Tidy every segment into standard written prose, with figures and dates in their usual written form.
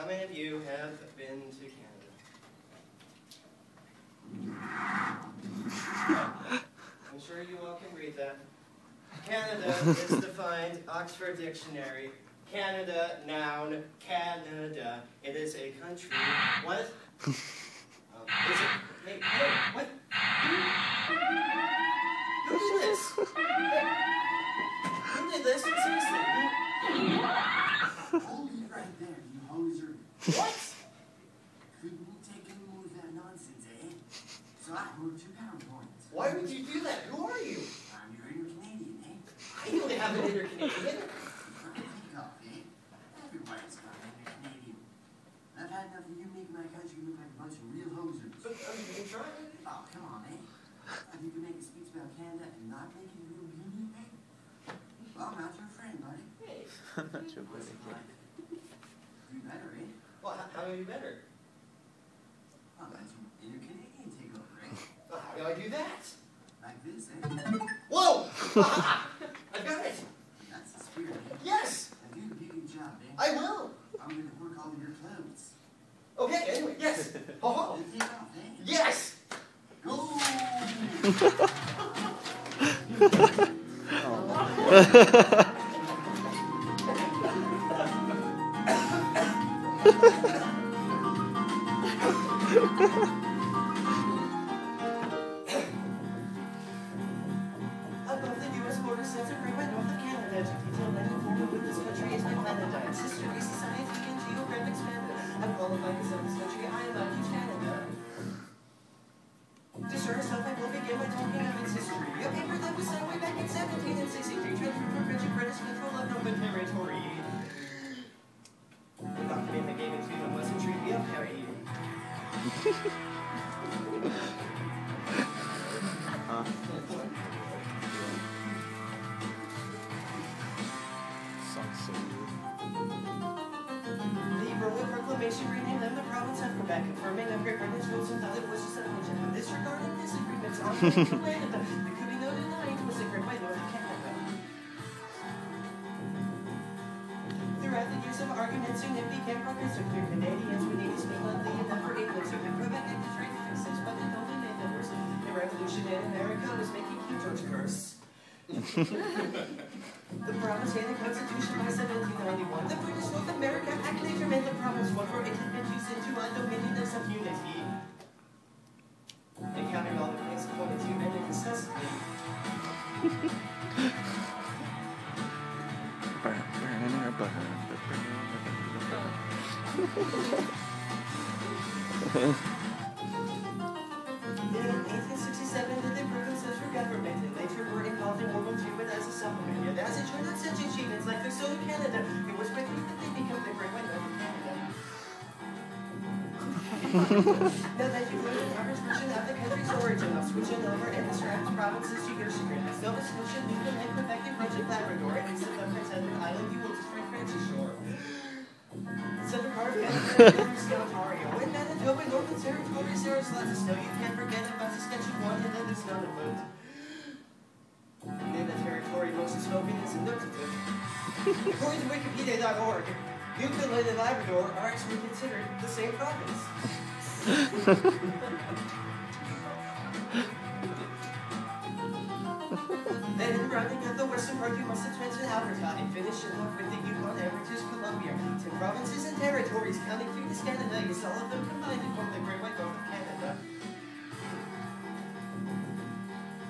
How many of you have been to Canada? I'm sure you all can read that. Canada is defined, Oxford Dictionary. Canada, noun, Canada. It is a country. What? Is it? Hey, what? Who did this? Who did this? Seriously? Hold it right there, you hoser. What? Couldn't take any more of that nonsense, eh? So I moved 2 pound points. Why would you do that? Who are you? I'm your inner Canadian, eh? I only have an inner Canadian. Think up, eh? Everybody's got an inner Canadian. I've had enough of you making my country look like a bunch of real hosers. But you can try it. Oh, come on, eh? If you can make a speech about Canada and not make it real beauty, eh? Well, I'm not your friend, buddy. Hey. I'm not your buddy. Do better, eh? Well, how do I do better? I'll let your inner Canadian take over, eh? Well, how do I do that? Like this, eh? Whoa! I got it! That's the spirit, eh? Yes! Now do a good job, eh? I will! I'm going to work all of your clothes. Okay, anyway, yes! Ho ho! Then take off, eh? Yes! Go! Above the U.S. border sits a great white north of Canada. To detail many forward with this country is my planet. Its history, society, and geographic span. I'm qualified because of this country. I am a huge Canada. To start us off, I will begin by talking of its history. A paper that was signed way back in 1763 transferred from French and British control of Nova territory. The document that gave it to them was the Treaty of Paris. The Royal Proclamation renamed them the province of Quebec, confirming of Great Britain's roots and thought it was just a legend of disregarding disagreements on Canada. There could be no denying it was a great white north of Canada. Throughout the years of argument, soon it became progressive. Clear Canadians would need to speak loudly enough for England to win Quebec and to try to fix this, but it only made them worse. The revolution in America was making King George curse. The province made a constitution by 1791. The British North America Act later made the province one for it had been used into a dominion of unity. They counted all the points pointed to and they discussed it. In 1867, the provinces were government and later were involved in World War II, but as a supplement. Yet as it turned out, such achievements like the Southern Canada, it was believed that they become the Great White North of Canada. Now that you've learned an average version of the country's origin, I'll switch it over and describe its provinces to your chagrin. As Nova Scotia, Newfoundland, Quebec, and French and Labrador, and instead of Prince Edward Island, you will destroy Francis Shore. Southern part of Canada is Ontario, and Manitoba, Northern Territories, there is lots of snow. You can't forget about Saskatchewan, and then there's Nunavut. And the territory most spoken is Inuktitut. According to Wikipedia.org, Newfoundland and Labrador are actually considered the same province. Then in rounding out the western part, you must attend to Alberta and finish it off with the Yukon and British Columbia. 10 provinces and territories, counting through this Canada, is all of them combined to form the Great White North of Canada.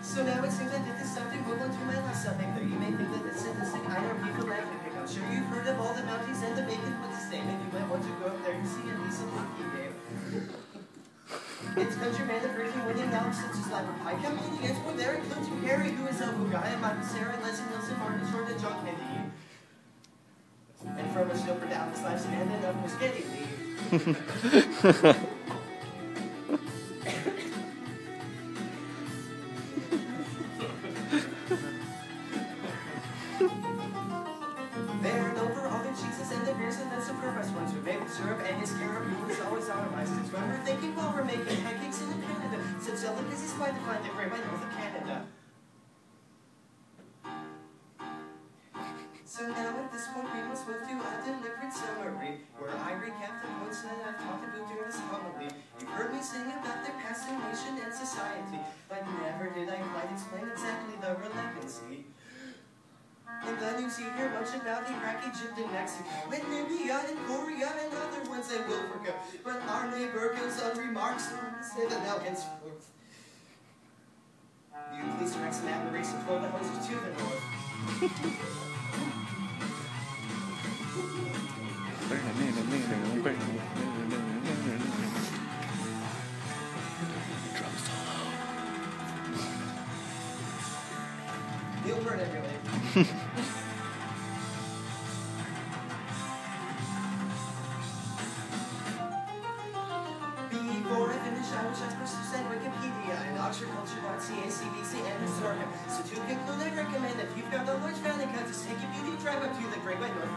So now it seems I did this something move on to my last subject, though you may think that this statistic I know people laugh at. I'm sure you've heard of all the mounties and the bacon with the statement. You might want to go up there and see at least a monkey game. It's country band of breaking winning knowledge such as Live Pie. Comedians were there, including Harry, who is Uncle Guy, and Michael Sarah, Leslie Nielsen, Martin Short, and John Kennedy. And from a show for Dallas Lives and ended up with Geddy Lee. They're known for all their cheeses and the beers and the superb restaurants with maple syrup, and his caribou is always on ice. It's when we're thinking while we're making pancakes in Canada, such delicacies quite define the Great White North of Canada. So now at this point we must move to a deliberate summary, where I recap the points that I've talked about during this homily. You've heard me sing about their past in nation and society, but never did I quite explain exactly the relevancy. And then you see here much about Iraq, Egypt, and Mexico, and Libya, and Korea, and other ones I will forget. But our neighbor goes on remarks, say that now henceforth. You please direct some admiration toward the houses to the north. Neil Burnett, really. Before I finish, I wish I'd first send Wikipedia and OxfordCulture.ca, CBC, and Historica. So to conclude, I recommend if you've got a large family, just take a beauty drive up to the Great White North.